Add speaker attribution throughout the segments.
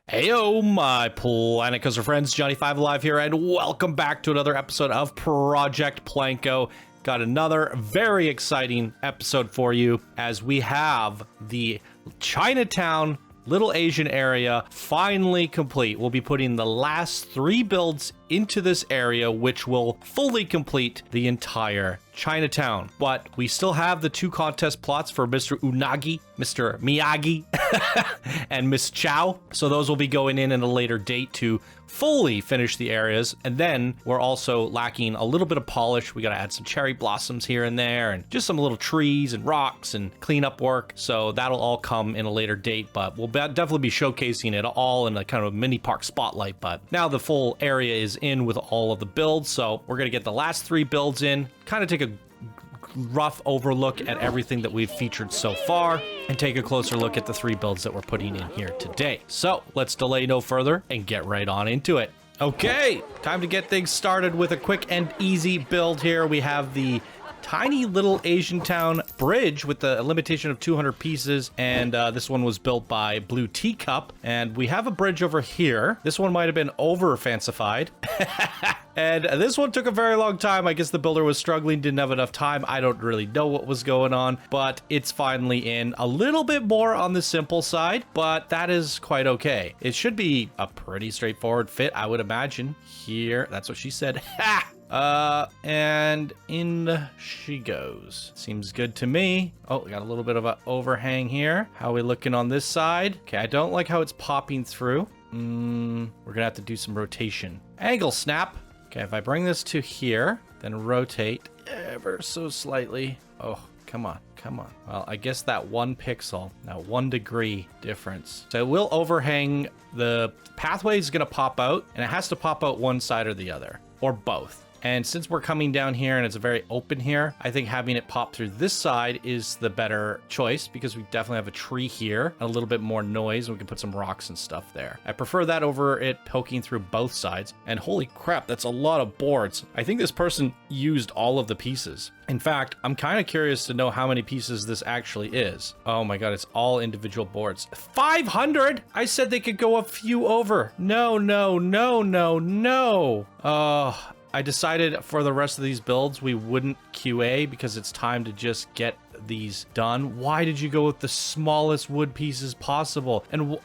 Speaker 1: Heyo, my PlanCo friends, Johnny5 Alive here, and welcome back to another episode of Project PlanCo. Got another very exciting episode for you as we have the Chinatown Little Asian area finally complete. We'll be putting the last 3 builds into this area, which will fully complete the entire Chinatown. But we still have the 2 contest plots for Mr. Unagi, Mr. Miyagi, and Miss Chow. So those will be going in a later date to fully finish the areas. And then we're also lacking a little bit of polish. We got to add some cherry blossoms here and there, and just some little trees and rocks and cleanup work. So that'll all come in a later date, but we'll definitely be showcasing it all in a kind of mini park spotlight. But now the full area is in with all of the builds. So we're going to get the last 3 builds in, kind of take a rough overlook at everything that we've featured so far, and take a closer look at the 3 builds that we're putting in here today. So let's delay no further and get right on into it. Okay, time to get things started with a quick and easy build here. We have the tiny little Asian town bridge with the limitation of 200 pieces, and this one was built by Blue Teacup, and we have a bridge over here. This one might have been over fancified. And this one took a very long time. I guess the builder was struggling, didn't have enough time. I don't really know what was going on, but it's finally in. A little bit more on the simple side, but that is quite okay. It should be a pretty straightforward fit, I would imagine. Here, that's what she said. Ha! And in she goes. Seems good to me. Oh, we got a little bit of an overhang here. How are we looking on this side? Okay, I don't like how it's popping through. We're gonna have to do some rotation. Angle snap. Okay, if I bring this to here, then rotate ever so slightly. Oh, come on, come on. Well, I guess that 1 pixel, that 1 degree difference. So it will overhang. The pathway is gonna pop out, and it has to pop out one side or the other, or both. And since we're coming down here and it's very open here, I think having it pop through this side is the better choice, because we definitely have a tree here, a little bit more noise, and we can put some rocks and stuff there. I prefer that over it poking through both sides. And holy crap, that's a lot of boards. I think this person used all of the pieces. In fact, I'm kind of curious to know how many pieces this actually is. Oh my god, it's all individual boards. 500! I said they could go a few over. No, no, no, no, no. I decided for the rest of these builds we wouldn't QA because it's time to just get these done. Why did you go with the smallest wood pieces possible? And you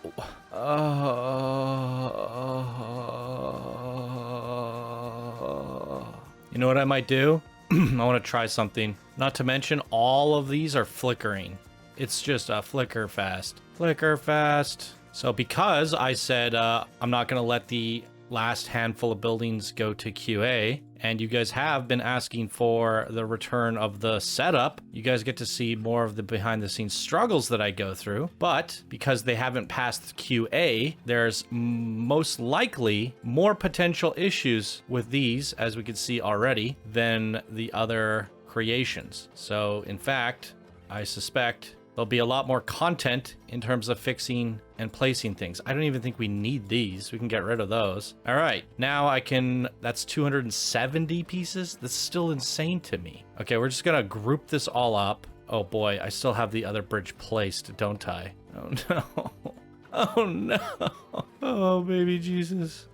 Speaker 1: know what I might do? I want to try something. Not to mention, all of these are flickering. It's just a flicker fast. Flicker fast. So because I said I'm not going to let the last handful of buildings go to QA, and you guys have been asking for the return of the setup, you guys get to see more of the behind the scenes struggles that I go through. But because they haven't passed QA, there's most likely more potential issues with these, as we can see already, than the other creations. So in fact, I suspect there'll be a lot more content in terms of fixing and placing things. I don't even think we need these. We can get rid of those. All right, now I can, that's 270 pieces. That's still insane to me. Okay, we're just gonna group this all up. Oh boy, I still have the other bridge placed, don't I? Oh no. Oh no. Oh baby Jesus.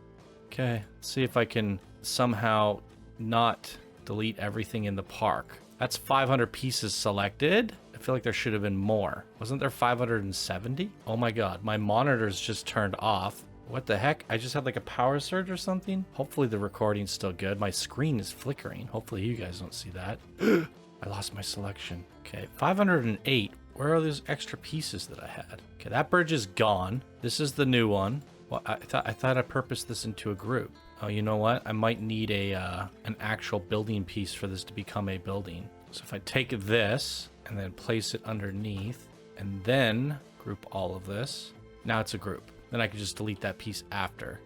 Speaker 1: Okay, let's see if I can somehow not delete everything in the park. That's 500 pieces selected. I feel like there should have been more. Wasn't there 570? Oh my god, my monitor's just turned off. What the heck? I just had like a power surge or something? Hopefully the recording's still good. My screen is flickering. Hopefully you guys don't see that. I lost my selection. Okay, 508. Where are those extra pieces that I had? Okay, that bridge is gone. This is the new one. Well, I thought I purposed this into a group. Oh, you know what? I might need an actual building piece for this to become a building. So if I take this and then place it underneath and then group all of this, now it's a group. Then I can just delete that piece after.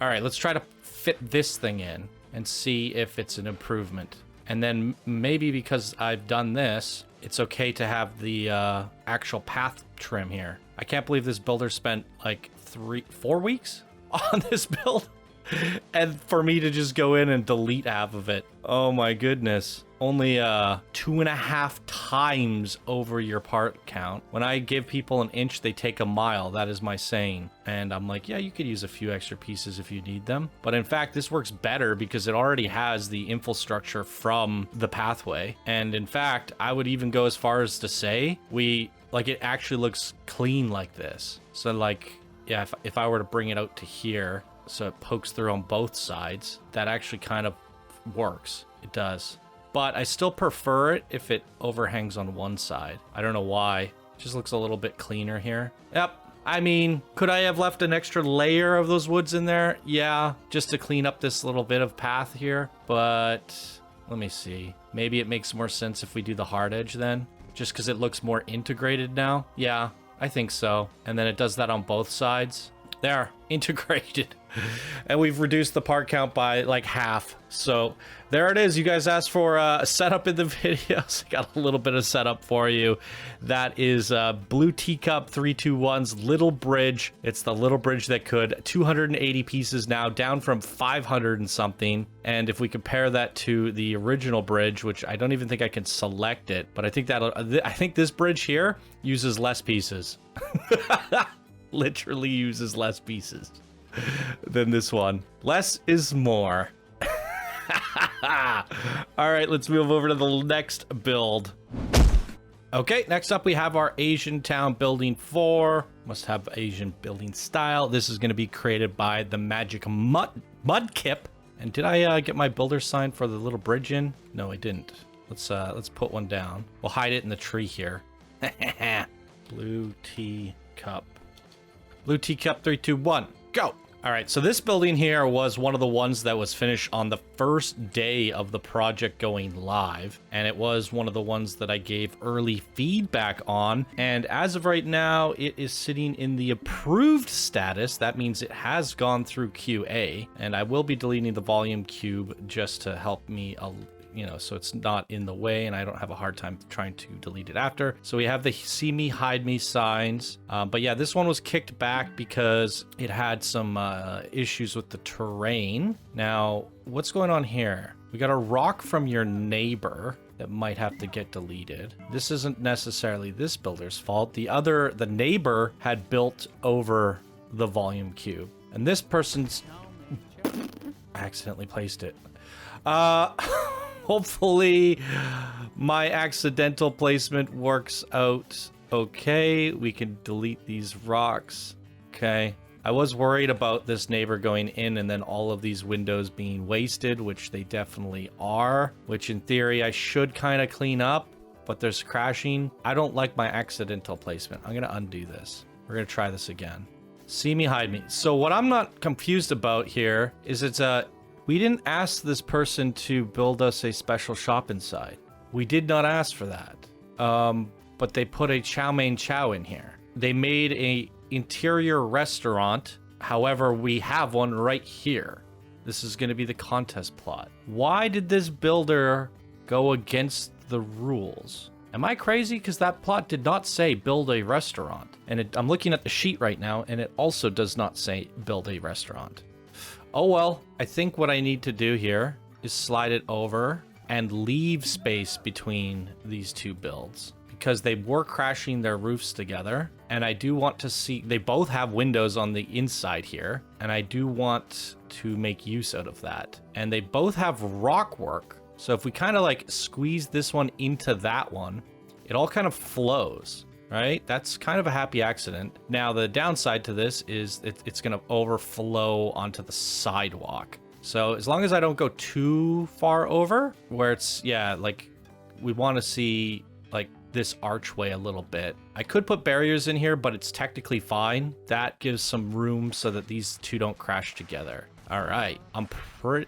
Speaker 1: All right, let's try to fit this thing in and see if it's an improvement. And then maybe because I've done this, it's okay to have the actual path trim here. I can't believe this builder spent like 4 weeks on this build. And for me to just go in and delete half of it. Oh my goodness. Only 2.5 times over your part count. When I give people an inch, they take a mile. That is my saying. And I'm like, yeah, you could use a few extra pieces if you need them. But in fact, this works better because it already has the infrastructure from the pathway. And in fact, I would even go as far as to say it actually looks clean like this. So like, yeah, if I were to bring it out to here, so it pokes through on both sides, that actually kind of works. It does. But I still prefer it if it overhangs on one side. I don't know why. It just looks a little bit cleaner here. Yep. I mean, could I have left an extra layer of those woods in there? Yeah, just to clean up this little bit of path here. But let me see. Maybe it makes more sense if we do the hard edge then, just because it looks more integrated now. Yeah, I think so. And then it does that on both sides. There, integrated. And we've reduced the part count by like half. So there it is. You guys asked for a setup in the videos. I got a little bit of setup for you. That is Blue Teacup 321's little bridge. It's the little bridge that could. 280 pieces now, down from 500 and something. And if we compare that to the original bridge, which I don't even think I can select it, but I think this bridge here uses less pieces. Literally uses less pieces than this one. Less is more. All right, let's move over to the next build. Okay, next up we have our Asian Town Building 4. Must have Asian building style. This is going to be created by the Magic Mudkip. And did I get my builder sign for the little bridge in? No, I didn't. Let's put one down. We'll hide it in the tree here. Blue Teacup. Blue Teacup 321, go! All right, so this building here was one of the ones that was finished on the first day of the project going live, and it was one of the ones that I gave early feedback on, and as of right now, it is sitting in the approved status. That means it has gone through QA, and I will be deleting the volume cube just to help me so it's not in the way and I don't have a hard time trying to delete it after. So we have the see me, hide me signs. But yeah, this one was kicked back because it had some issues with the terrain. Now, what's going on here? We got a rock from your neighbor that might have to get deleted. This isn't necessarily this builder's fault. The neighbor had built over the volume cube. And this person's... I accidentally placed it. Hopefully my accidental placement works out okay. We can delete these rocks. Okay. I was worried about this neighbor going in and then all of these windows being wasted, which they definitely are, which in theory I should kind of clean up, but there's crashing. I don't like my accidental placement. I'm going to undo this. We're going to try this again. See me, hide me. So what I'm not confused about here is we didn't ask this person to build us a special shop inside. We did not ask for that. But they put a chow mein chow in here. They made a interior restaurant. However, we have one right here. This is going to be the contest plot. Why did this builder go against the rules? Am I crazy? Because that plot did not say build a restaurant. And I'm looking at the sheet right now, and it also does not say build a restaurant. Oh well, I think what I need to do here is slide it over and leave space between these two builds because they were crashing their roofs together. And I do want to see, they both have windows on the inside here, and I do want to make use out of that. And they both have rock work. So if we kind of like squeeze this one into that one, it all kind of flows. Right? That's kind of a happy accident. Now, the downside to this is it's going to overflow onto the sidewalk. So as long as I don't go too far over, where it's, yeah, like we want to see like this archway a little bit. I could put barriers in here, but it's technically fine. That gives some room so that these two don't crash together. All right.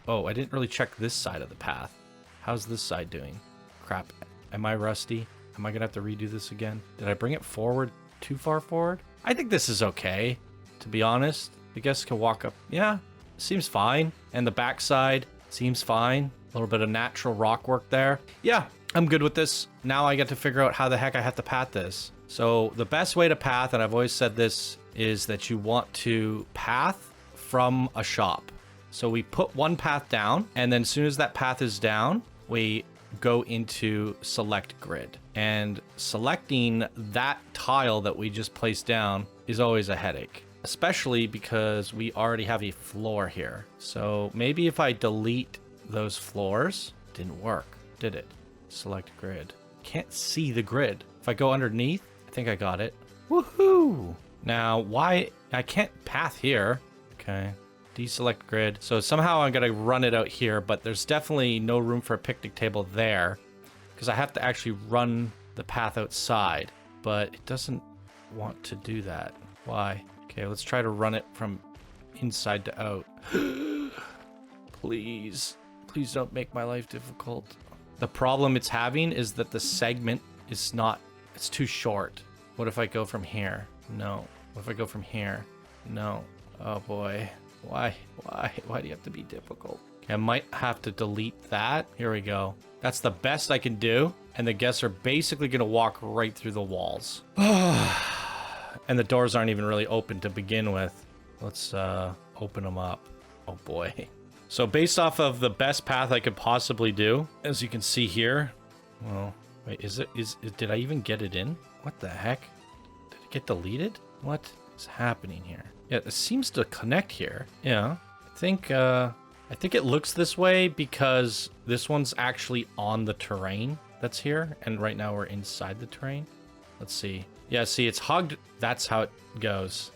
Speaker 1: Oh, I didn't really check this side of the path. How's this side doing? Crap. Am I rusty? Am I gonna have to redo this again? Did I bring it forward too far forward? I think this is okay, to be honest. The guests can walk up. Yeah, seems fine. And the backside seems fine. A little bit of natural rock work there. Yeah, I'm good with this. Now I get to figure out how the heck I have to path this. So the best way to path, and I've always said this, is that you want to path from a shop. So we put one path down, and then as soon as that path is down, we go into select grid. And selecting that tile that we just placed down is always a headache, especially because we already have a floor here. So maybe if I delete those floors, didn't work, did it? Select grid. Can't see the grid. If I go underneath, I think I got it. Woohoo! Now, why? I can't path here. Okay. Deselect grid. So somehow I'm going to run it out here, but there's definitely no room for a picnic table there because I have to actually run the path outside, but it doesn't want to do that. Why? Okay, let's try to run it from inside to out. Please. Please don't make my life difficult. The problem it's having is that the segment is not, it's too short. What if I go from here? No. What if I go from here? No. Oh boy. Why do you have to be difficult? Okay, I might have to delete that. Here we go. That's the best I can do. And the guests are basically going to walk right through the walls. And the doors aren't even really open to begin with. Let's open them up. Oh boy. So based off of the best path I could possibly do, as you can see here. Well, wait, did I even get it in? What the heck? Did it get deleted? What is happening here? Yeah, it seems to connect here. Yeah, I think it looks this way because this one's actually on the terrain that's here, and right now we're inside the terrain. Let's see. Yeah, see, it's hugged. That's how it goes.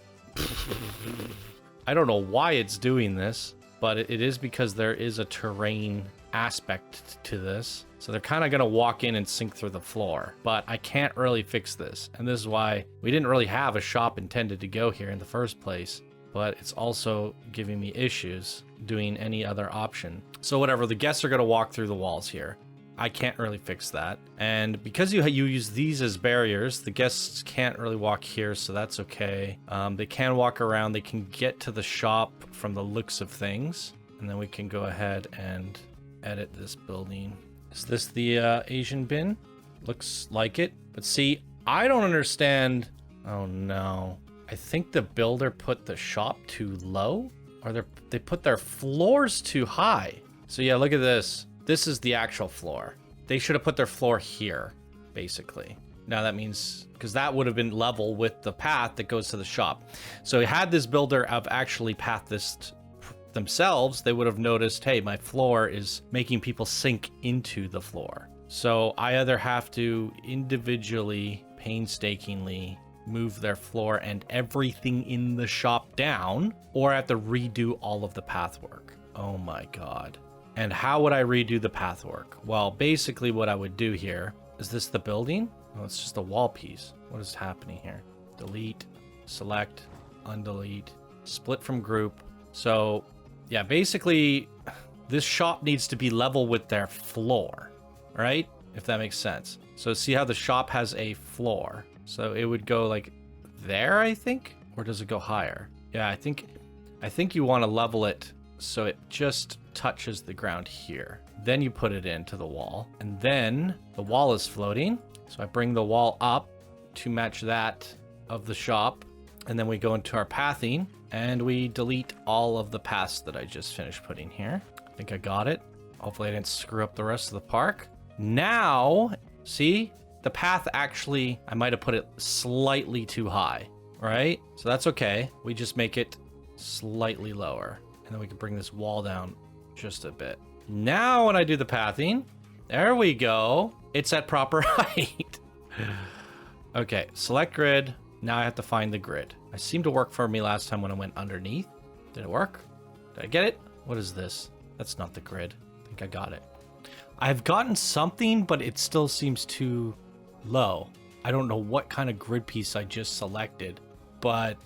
Speaker 1: I don't know why it's doing this, but it is because there is a terrain aspect to this. So they're kind of going to walk in and sink through the floor, but I can't really fix this. And this is why we didn't really have a shop intended to go here in the first place, but it's also giving me issues doing any other option. So whatever, the guests are going to walk through the walls here. I can't really fix that. And because you use these as barriers, the guests can't really walk here, so that's okay. They can walk around. They can get to the shop from the looks of things. And then we can go ahead and edit this building. Is this the Asian bin? Looks like it. But see, I don't understand. Oh no. I think the builder put the shop too low, or they put their floors too high. So yeah, look at this. This is the actual floor. They should have put their floor here, basically. Now that means, because that would have been level with the path that goes to the shop. So had this builder have actually pathed this themselves, they would have noticed, hey, my floor is making people sink into the floor. So I either have to individually, painstakingly move their floor and everything in the shop down, or I have to redo all of the path work. Oh my God. And how would I redo the path work? Well, basically what I would do here, is this the building? Oh, it's just a wall piece. What is happening here? Delete, select, undelete, split from group. So yeah, basically this shop needs to be level with their floor, right? If that makes sense. So see how the shop has a floor. So it would go like there, I think, or does it go higher? Yeah, I think you want to level it so it just touches the ground here. Then you put it into the wall, and then the wall is floating. So I bring the wall up to match that of the shop, and then we go into our pathing and we delete all of the paths that I just finished putting here. I think I got it. Hopefully I didn't screw up the rest of the park. Now, see, the path actually, I might have put it slightly too high, right? So that's okay. We just make it slightly lower, and then we can bring this wall down just a bit. Now when I do the pathing, there we go. It's at proper height. Okay, select grid. Now I have to find the grid. It seemed to work for me last time when I went underneath. Did it work? Did I get it? What is this? That's not the grid. I think I got it. I've gotten something, but it still seems too low. I don't know what kind of grid piece I just selected, but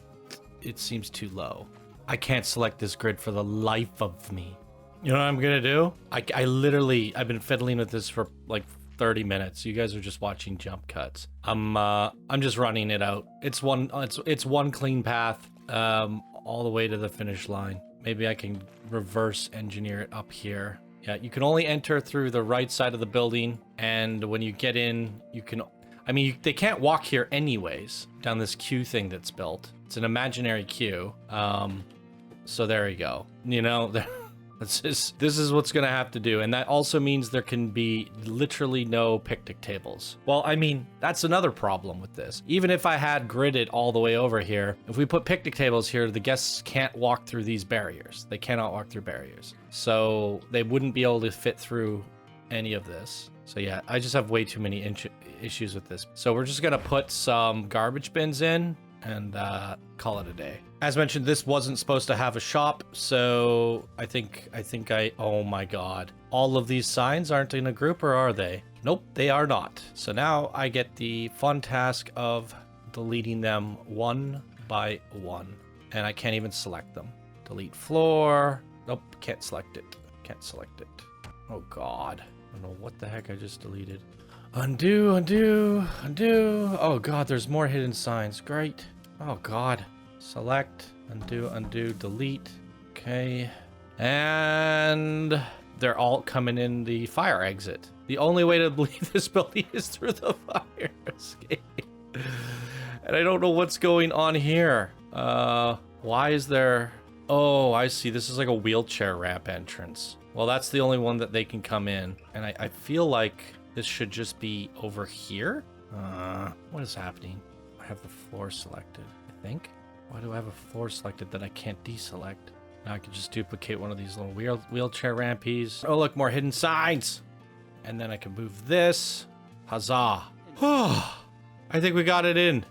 Speaker 1: it seems too low. I can't select this grid for the life of me. You know what I'm gonna do? I've been fiddling with this for like 30 minutes. You guys are just watching jump cuts. I'm just running it out. It's one clean path all the way to the finish line. Maybe I can reverse engineer it up here. Yeah, you can only enter through the right side of the building, and when you get in, you can, I mean, they can't walk here anyways, down this queue thing that's built. It's an imaginary queue. So there you go. You know, this is what's gonna have to do. And that also means there can be literally no picnic tables. Well, I mean, that's another problem with this. Even if I had gridded all the way over here, if we put picnic tables here, the guests can't walk through these barriers. They cannot walk through barriers. So they wouldn't be able to fit through any of this. So yeah, I just have way too many issues with this. So we're just gonna put some garbage bins in and call it a day. As mentioned, this wasn't supposed to have a shop, so I think oh my god. All of these signs aren't in a group, or are they? Nope, they are not. So now I get the fun task of deleting them one by one. And I can't even select them. Delete floor. Nope, can't select it. Can't select it. Oh god. I don't know what the heck I just deleted. Undo, undo, undo. Oh god, there's more hidden signs. Great. Oh god. Select, undo, undo, delete. Okay. And they're all coming in the fire exit. The only way to leave this building is through the fire escape. And I don't know what's going on here. Why is there... Oh, I see. This is like a wheelchair ramp entrance. Well, that's the only one that they can come in. And I feel like this should just be over here. What is happening? I have the floor selected, I think. Why do I have a floor selected that I can't deselect? Now I can just duplicate one of these little wheelchair rampies. Oh, look, more hidden signs. And then I can move this. Huzzah. I think we got it in.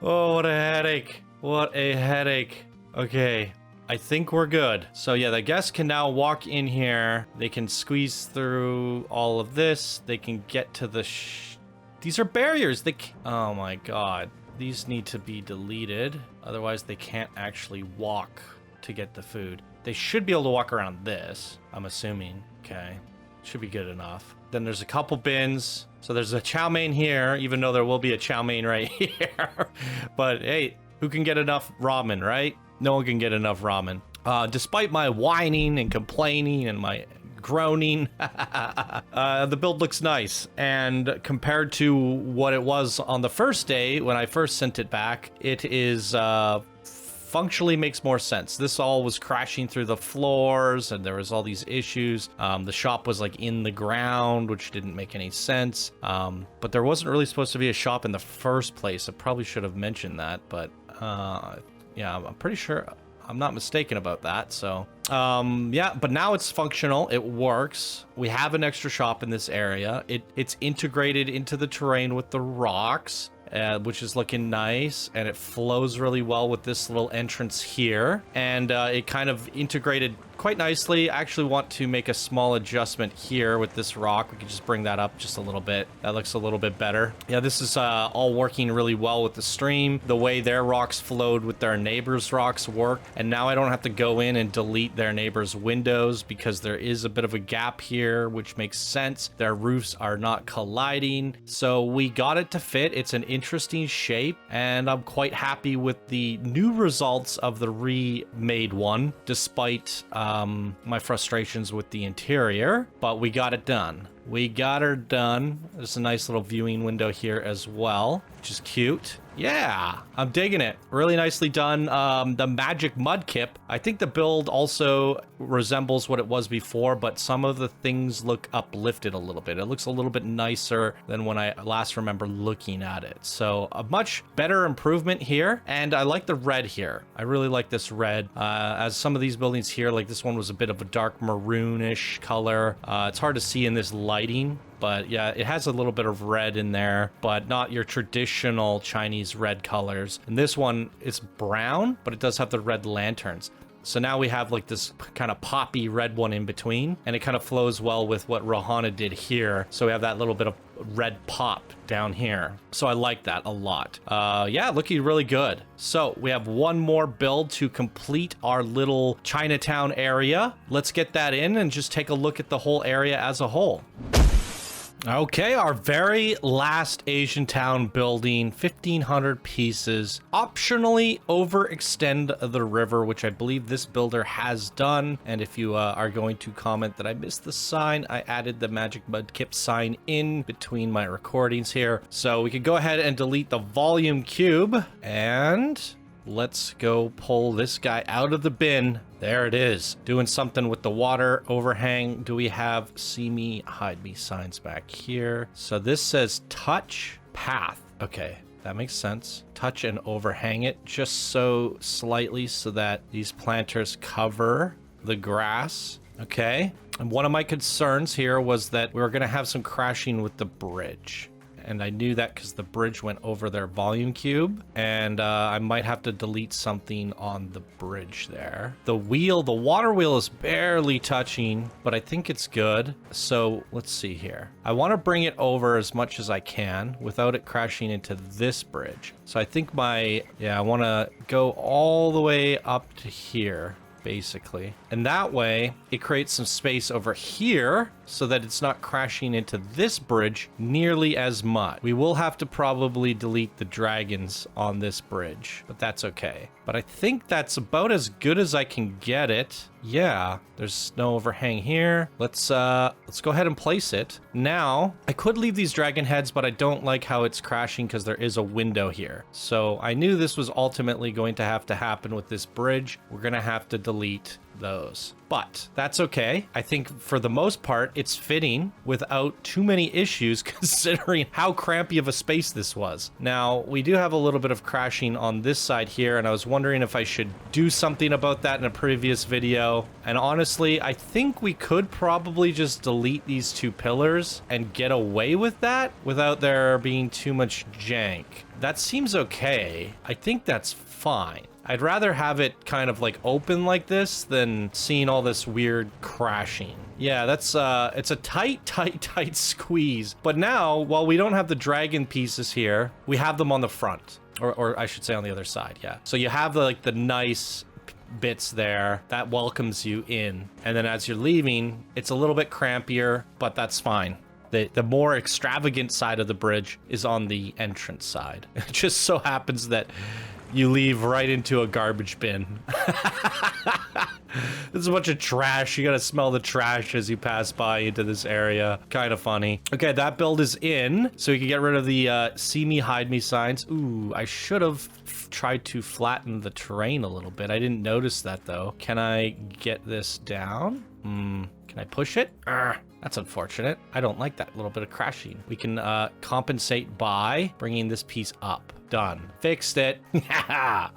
Speaker 1: Oh, what a headache. What a headache. Okay, I think we're good. So yeah, the guests can now walk in here. They can squeeze through all of this. They can get to the... These are barriers. Oh my god. These need to be deleted. Otherwise, they can't actually walk to get the food. They should be able to walk around this, I'm assuming. Okay, should be good enough. Then there's a couple bins. So there's a chow mein here, even though there will be a chow mein right here. But hey, who can get enough ramen, right? No one can get enough ramen. Despite my whining and complaining and my groaning, the build looks nice. And compared to what it was on the first day when I first sent it back, it is functionally makes more sense. This all was crashing through the floors and there was all these issues. The shop was like in the ground, which didn't make any sense. But there wasn't really supposed to be a shop in the first place. I probably should have mentioned that, but yeah, I'm pretty sure I'm not mistaken about that. So yeah, but now it's functional. It works. We have an extra shop in this area. It's integrated into the terrain with the rocks. Which is looking nice, and it flows really well with this little entrance here, and it kind of integrated quite nicely. I actually want to make a small adjustment here with this rock. We can just bring that up just a little bit. That looks a little bit better. Yeah, this is all working really well with the stream. The way their rocks flowed with their neighbors' rocks work, and now I don't have to go in and delete their neighbors' windows because there is a bit of a gap here, which makes sense. Their roofs are not colliding, so we got it to fit. It's an interesting shape, and I'm quite happy with the new results of the remade one, despite my frustrations with the interior, but we got it done. We got her done. There's a nice little viewing window here as well, which is cute. Yeah, I'm digging it. Really nicely done. The magic mud kip, I think the build also resembles what it was before, but some of the things look uplifted a little bit. It looks a little bit nicer than when I last remember looking at it. So a much better improvement here. And I like the red here. I really like this red. As some of these buildings here, like this one was a bit of a dark maroonish color. It's hard to see in this lighting. But yeah, it has a little bit of red in there, but not your traditional Chinese red colors. And this one is brown, but it does have the red lanterns. So now we have like this kind of poppy red one in between, and it kind of flows well with what Rohana did here. So we have that little bit of red pop down here. So I like that a lot. Yeah, looking really good. So we have one more build to complete our little Chinatown area. Let's get that in and just take a look at the whole area as a whole. Okay, our very last Asian town building, 1,500 pieces. Optionally overextend the river, which I believe this builder has done. And if you are going to comment that I missed the sign, I added the magic mudkip sign in between my recordings here. So we could go ahead and delete the volume cube, and let's go pull this guy out of the bin. There it is. Doing something with the water overhang. Do we have see me, hide me signs back here? So this says touch path. Okay, that makes sense. Touch and overhang it just so slightly so that these planters cover the grass. Okay. And one of my concerns here was that we were going to have some crashing with the bridge. And I knew that because the bridge went over their volume cube, and I might have to delete something on the bridge there. The water wheel is barely touching, but I think it's good. So let's see here. I want to bring it over as much as I can without it crashing into this bridge. So I think I want to go all the way up to here, basically. And that way it creates some space over here so that it's not crashing into this bridge nearly as much. We will have to probably delete the dragons on this bridge, but that's okay. But I think that's about as good as I can get it. Yeah, there's no overhang here. Let's go ahead and place it. Now, I could leave these dragon heads, but I don't like how it's crashing because there is a window here. So I knew this was ultimately going to have to happen with this bridge. We're going to have to delete those, but that's okay. I think for the most part it's fitting without too many issues considering how crampy of a space this was. Now we do have a little bit of crashing on this side here, and I was wondering if I should do something about that in a previous video, and honestly I think we could probably just delete these two pillars and get away with that without there being too much jank. That seems okay. I think that's fine. I'd rather have it kind of like open like this than seeing all this weird crashing. Yeah, that's it's a tight squeeze. But now, while we don't have the dragon pieces here, we have them on the front, or I should say on the other side. Yeah. So you have the nice bits there that welcomes you in, and then as you're leaving, it's a little bit crampier, but that's fine. The more extravagant side of the bridge is on the entrance side. It just so happens that you leave right into a garbage bin. There's a bunch of trash. You gotta smell the trash as you pass by into this area. Kind of funny. Okay, that build is in, so we can get rid of the see me, hide me signs. Ooh, I should have tried to flatten the terrain a little bit. I didn't notice that though. Can I get this down? Can I push it? That's unfortunate. I don't like that little bit of crashing. We can compensate by bringing this piece up. Done. Fixed it.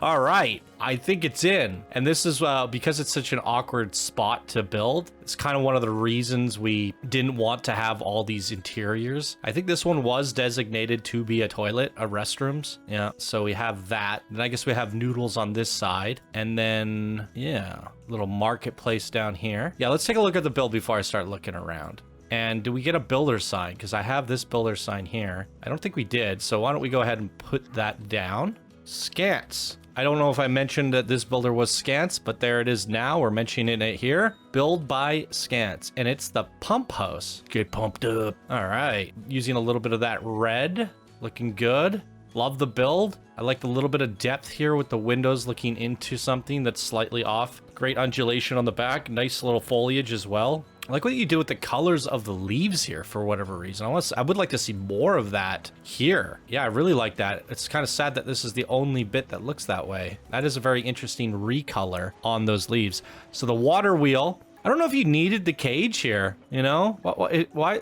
Speaker 1: All right. I think it's in. And this is because it's such an awkward spot to build. It's kind of one of the reasons we didn't want to have all these interiors. I think this one was designated to be a toilet, restrooms. Yeah. So we have that. And I guess we have noodles on this side. And then, yeah, little marketplace down here. Yeah, let's take a look at the build before I start looking around. And do we get a builder sign? Because I have this builder sign here. I don't think we did. So why don't we go ahead and put that down? Scants. I don't know if I mentioned that this builder was Scants, but there it is now. We're mentioning it here. Build by Scants. And it's the pump house. Get pumped up. All right. Using a little bit of that red. Looking good. Love the build. I like the little bit of depth here with the windows looking into something that's slightly off. Great undulation on the back. Nice little foliage as well. I like what you do with the colors of the leaves here for whatever reason. I would like to see more of that here. Yeah, I really like that. It's kind of sad that this is the only bit that looks that way. That is a very interesting recolor on those leaves. So the water wheel, I don't know if you needed the cage here, you know? Why?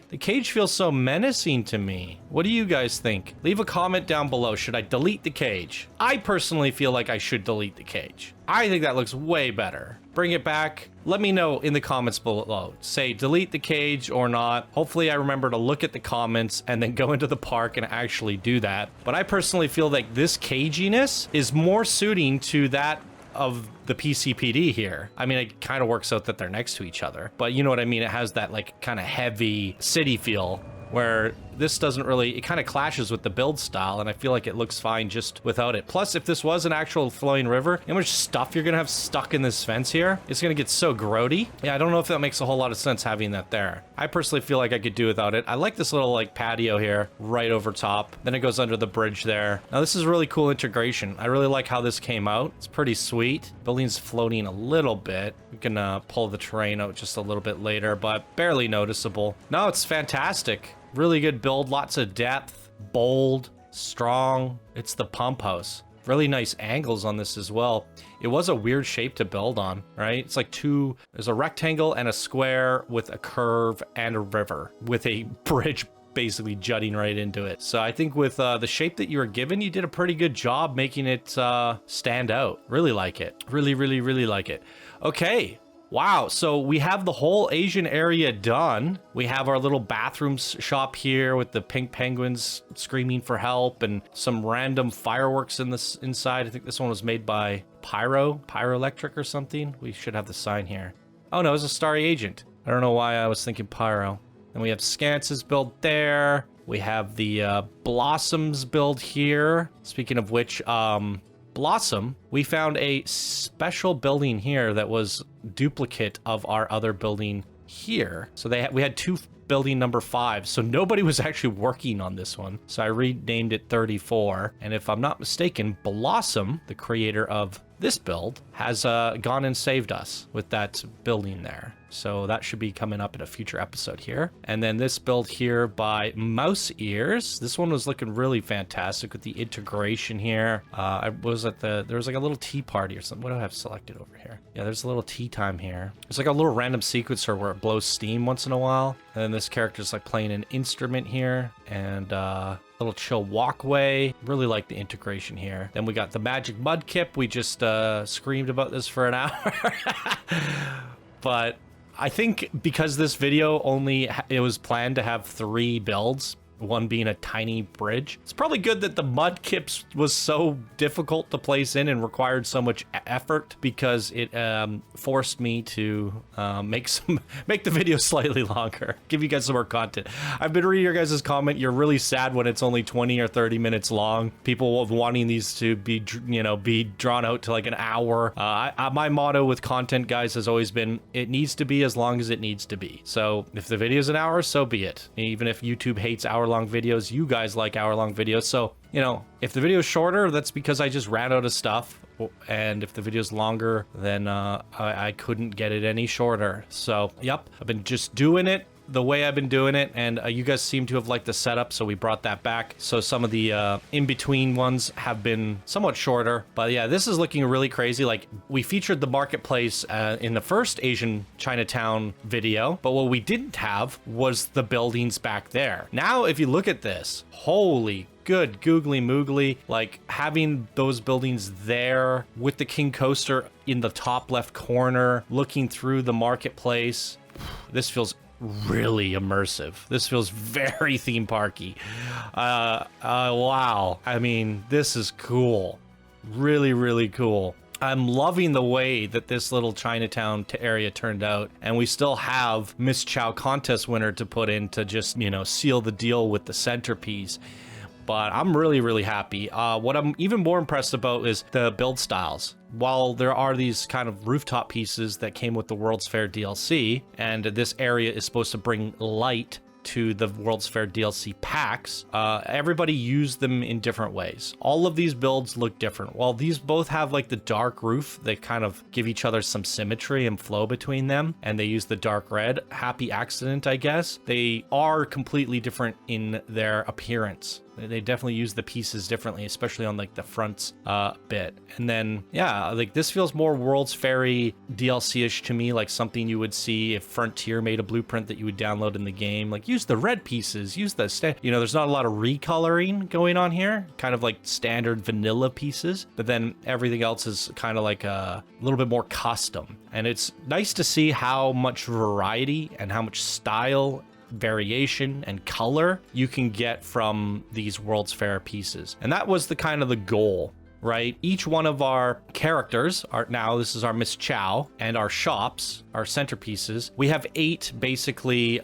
Speaker 1: The cage feels so menacing to me. What do you guys think? Leave a comment down below. Should I delete the cage? I personally feel like I should delete the cage. I think that looks way better. Bring it back. Let me know in the comments below. Say delete the cage or not. Hopefully I remember to look at the comments and then go into the park and actually do that. But I personally feel like this caginess is more suiting to that of the PCPD here. I mean, it kind of works out that they're next to each other, but you know what I mean? It has that like kind of heavy city feel where this doesn't really, it kind of clashes with the build style, and I feel like it looks fine just without it. Plus, if this was an actual flowing river, how much stuff you're gonna have stuck in this fence here? It's gonna get so grody. Yeah, I don't know if that makes a whole lot of sense having that there. I personally feel like I could do without it. I like this little like patio here right over top. Then it goes under the bridge there. Now this is really cool integration. I really like how this came out. It's pretty sweet. Building's floating a little bit. We can pull the terrain out just a little bit later, but barely noticeable. No, it's fantastic. Really good build, lots of depth, bold, strong. It's the pump house. really nice angles on this as well. It was a weird shape to build on, right? It's like there's a rectangle and a square with a curve and a river with a bridge basically jutting right into it. So I think with the shape that you were given, you did a pretty good job making it stand out. Really like it. Really, really, really like it. Okay. Wow, so we have the whole Asian area done. We have our little bathrooms shop here with the pink penguins screaming for help and some random fireworks in this inside. I think this one was made by Pyroelectric or something. We should have the sign here. Oh no, it's a Starry Agent. I don't know why I was thinking Pyro. And we have sconces built there. We have the blossoms built here. Speaking of which, Blossom, we found a special building here that was duplicate of our other building here. So we had two building number 5, so nobody was actually working on this one. So I renamed it 34. And if I'm not mistaken, Blossom, the creator of this build, has gone and saved us with that building there. So that should be coming up in a future episode here. And then this build here by Mouse Ears. This one was looking really fantastic with the integration here. There was like a little tea party or something. What do I have selected over here? Yeah, there's a little tea time here. It's like a little random sequencer where it blows steam once in a while. And then this character's like playing an instrument here and little chill walkway. Really like the integration here. Then we got the magic mud kip. We just screamed about this for an hour. But I think because this video it was planned to have 3 builds, one being a tiny bridge. It's probably good that the mud kips was so difficult to place in and required so much effort, because it forced me to make the video slightly longer, give you guys some more content. I've been reading your guys' comment. You're really sad when it's only 20 or 30 minutes long. People wanting these to be drawn out to like an hour. My motto with content, guys, has always been it needs to be as long as it needs to be. So if the video is an hour, so be it. Even if YouTube hates hour-long videos, you guys like hour-long videos. So, if the video is shorter, that's because I just ran out of stuff. And if the video is longer, then I couldn't get it any shorter. So, yep, I've been just doing it the way I've been doing it, and you guys seem to have liked the setup, so we brought that back. So some of the in-between ones have been somewhat shorter, but yeah, this is looking really crazy. Like, we featured the marketplace in the first Asian Chinatown video, but what we didn't have was the buildings back there. Now, if you look at this, holy good googly moogly, like having those buildings there with the King Coaster in the top left corner, looking through the marketplace, this feels really immersive. This feels very theme parky. Wow. I mean, this is cool. Really, really cool. I'm loving the way that this little Chinatown area turned out, and we still have Miss Chow contest winner to put in to just, seal the deal with the centerpiece. But I'm really, really happy. What I'm even more impressed about is the build styles. While there are these kind of rooftop pieces that came with the World's Fair DLC, and this area is supposed to bring light to the World's Fair DLC packs, everybody used them in different ways. All of these builds look different. While these both have like the dark roof, they kind of give each other some symmetry and flow between them, and they use the dark red. Happy accident, I guess. They are completely different in their appearance. They definitely use the pieces differently, especially on like the fronts bit. And then, yeah, like this feels more World's Fair-y DLC-ish to me, like something you would see if Frontier made a blueprint that you would download in the game. Like, use the red pieces, use the, there's not a lot of recoloring going on here, kind of like standard vanilla pieces, but then everything else is kind of like a little bit more custom. And it's nice to see how much variety and how much style, variation, and color you can get from these World's Fair pieces. And that was the kind of the goal, right? Each one of our characters this is our Miss Chow, and our shops, our centerpieces. We have 8 basically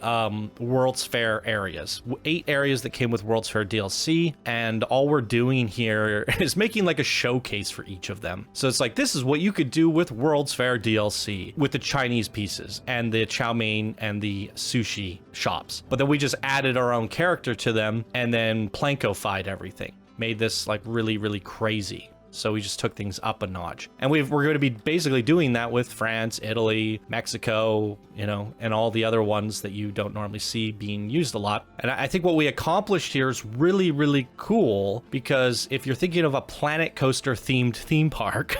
Speaker 1: World's Fair areas, 8 areas that came with World's Fair DLC, and all we're doing here is making like a showcase for each of them. So it's like, this is what you could do with World's Fair DLC with the Chinese pieces and the chow mein and the sushi shops. But then we just added our own character to them and then PlanCo-fied everything. Made this like really, really crazy. So we just took things up a notch. And we're going to be basically doing that with France, Italy, Mexico, you know, and all the other ones that you don't normally see being used a lot. And I think what we accomplished here is really, really cool, because if you're thinking of a Planet Coaster themed theme park,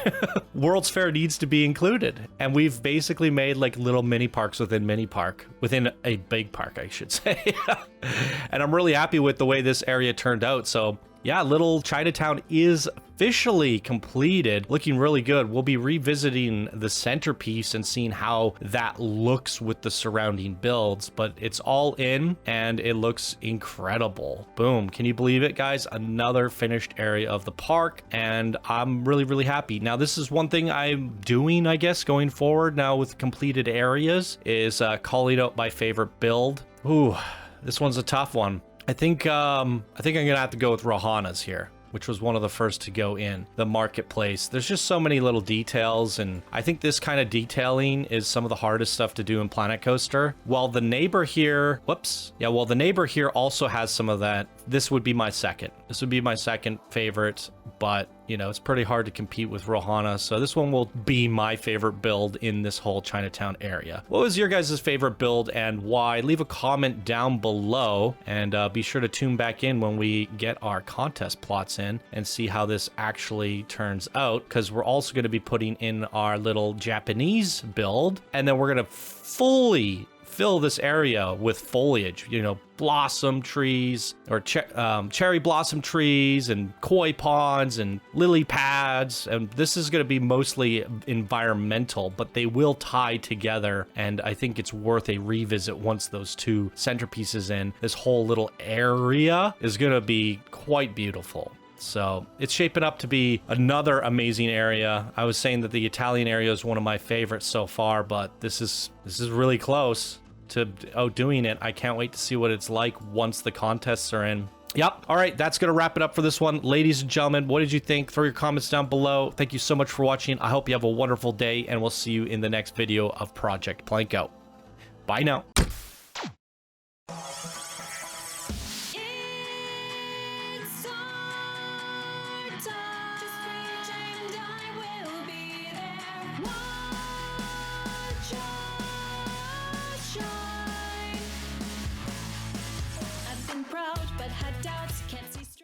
Speaker 1: World's Fair needs to be included. And we've basically made like little mini parks within mini park, within a big park, I should say. And I'm really happy with the way this area turned out. So yeah, little Chinatown is officially completed, looking really good. We'll be revisiting the centerpiece and seeing how that looks with the surrounding builds, but it's all in and it looks incredible. Boom. Can you believe it, guys? Another finished area of the park, and I'm really, really happy. Now, this is one thing I'm doing, I guess, going forward now with completed areas, is calling out my favorite build. Ooh, this one's a tough one. I think I'm gonna have to go with Rohana's here, which was one of the first to go in the marketplace. There's just so many little details, and I think this kind of detailing is some of the hardest stuff to do in Planet Coaster. While the neighbor here, while the neighbor here also has some of that, this would be my second. This would be my second favorite, but you know, it's pretty hard to compete with Rohana, so this one will be my favorite build in this whole Chinatown area. What was your guys' favorite build and why? Leave a comment down below, and be sure to tune back in when we get our contest plots in and see how this actually turns out, because we're also going to be putting in our little Japanese build, and then we're going to fully fill this area with foliage, you know, blossom trees, or cherry blossom trees, and koi ponds and lily pads. And this is going to be mostly environmental, but they will tie together, and I think it's worth a revisit once those two centerpieces in. This whole little area is going to be quite beautiful. So it's shaping up to be another amazing area. I was saying that the Italian area is one of my favorites so far, but this is really close to outdoing it. I can't wait to see what it's like once the contests are in. Yep. All right, that's going to wrap it up for this one. Ladies and gentlemen, what did you think? Throw your comments down below. Thank you so much for watching. I hope you have a wonderful day, and we'll see you in the next video of Project PlanCo. Bye now.